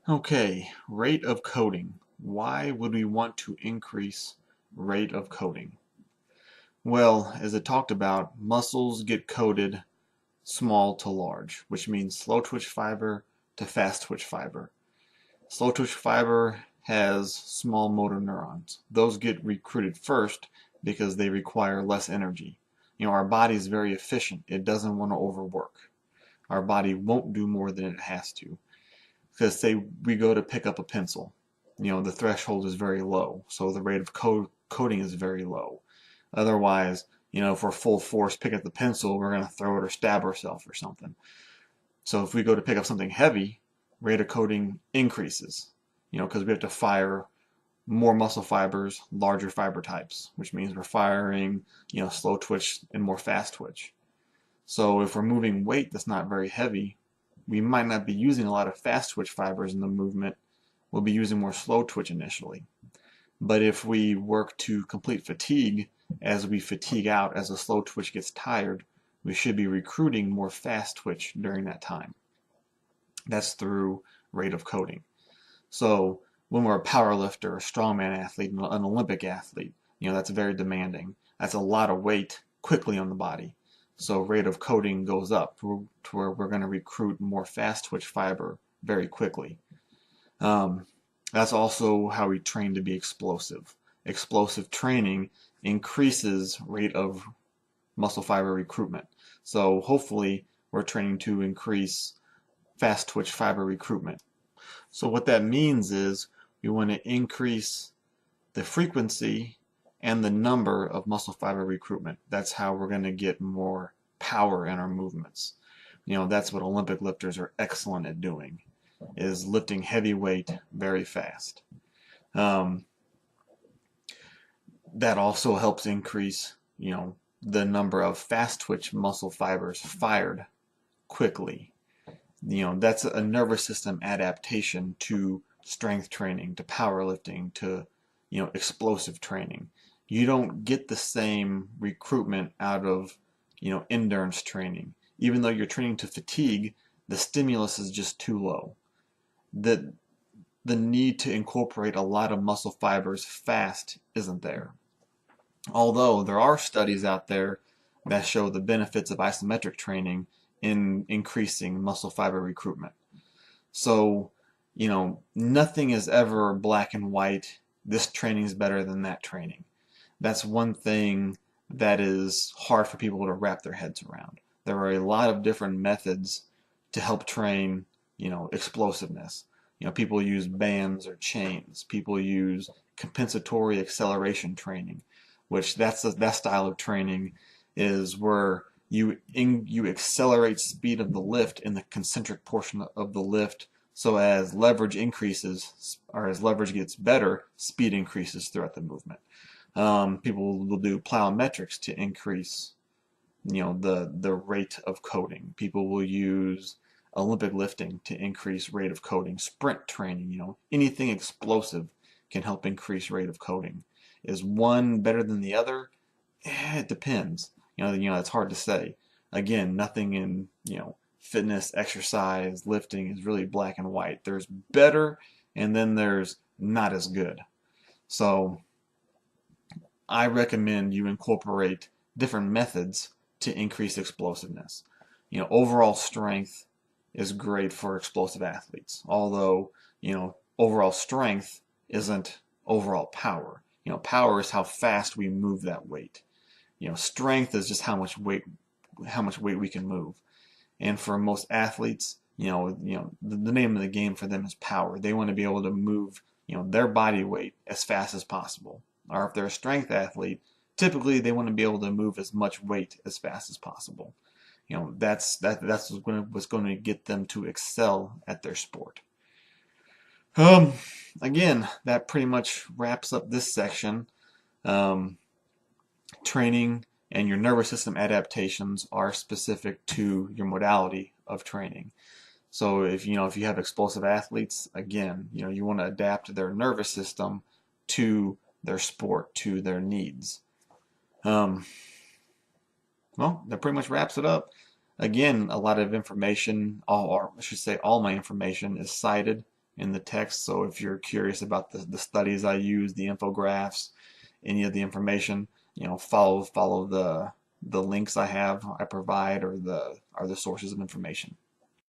Okay, rate of coding. Why would we want to increase rate of coding? Well, as it talked about, muscles get coded small to large, which means slow twitch fiber to fast twitch fiber. Slow twitch fiber has small motor neurons. Those get recruited first because they require less energy. Our body is very efficient. It doesn't want to overwork. Our body won't do more than it has to. Because say we go to pick up a pencil, the threshold is very low, so the rate of coding is very low. Otherwise, if we're full force pick up the pencil, we're going to throw it or stab ourselves or something. So if we go to pick up something heavy, rate of coding increases, because we have to fire more muscle fibers, larger fiber types, which means we're firing, slow twitch and more fast twitch. So if we're moving weight that's not very heavy, we might not be using a lot of fast twitch fibers in the movement. We'll be using more slow twitch initially. But if we work to complete fatigue, as we fatigue out, as the slow twitch gets tired, we should be recruiting more fast twitch during that time. That's through rate of coding. So when we're a power lifter, a strongman athlete, an Olympic athlete, that's very demanding. That's a lot of weight quickly on the body. So rate of coding goes up to where we're going to recruit more fast twitch fiber very quickly. That's also how we train to be explosive. Explosive training increases rate of muscle fiber recruitment. So hopefully we're training to increase fast twitch fiber recruitment. So what that means is we want to increase the frequency and the number of muscle fiber recruitment. That's how we're going to get more power in our movements. That's what Olympic lifters are excellent at doing, is lifting heavy weight very fast. That also helps increase, the number of fast twitch muscle fibers fired quickly. That's a nervous system adaptation to strength training, to powerlifting, to, explosive training. You don't get the same recruitment out of, endurance training. Even though you're training to fatigue, the stimulus is just too low. The need to incorporate a lot of muscle fibers fast isn't there. Although there are studies out there that show the benefits of isometric training in increasing muscle fiber recruitment. So, nothing is ever black and white. This training is better than that training. That's one thing that is hard for people to wrap their heads around. There are a lot of different methods to help train, explosiveness. People use bands or chains. People use compensatory acceleration training, which that style of training is where you accelerate speed of the lift in the concentric portion of the lift, so as leverage increases or as leverage gets better, speed increases throughout the movement. People will do plyometrics to increase, the rate of coding. People will use Olympic lifting to increase rate of coding. Sprint training, anything explosive can help increase rate of coding. Is one better than the other? It depends. It's hard to say. Again, nothing in, fitness, exercise, lifting is really black and white. There's better and then there's not as good. So I recommend you incorporate different methods to increase explosiveness. Overall strength is great for explosive athletes, although, overall strength isn't overall power. Power is how fast we move that weight. Strength is just how much weight we can move. And for most athletes, the name of the game for them is power. They want to be able to move, their body weight as fast as possible. Or if they're a strength athlete, typically they want to be able to move as much weight as fast as possible. That's what's going to get them to excel at their sport. Again, that pretty much wraps up this section. Training and your nervous system adaptations are specific to your modality of training. So if you have explosive athletes, again, you want to adapt their nervous system to their sport, to their needs. Well, that pretty much wraps it up. Again, a lot of information, or I should say all my information is cited in the text. So if you're curious about the studies I use, the infographics, any of the information, follow the links I provide, or the sources of information.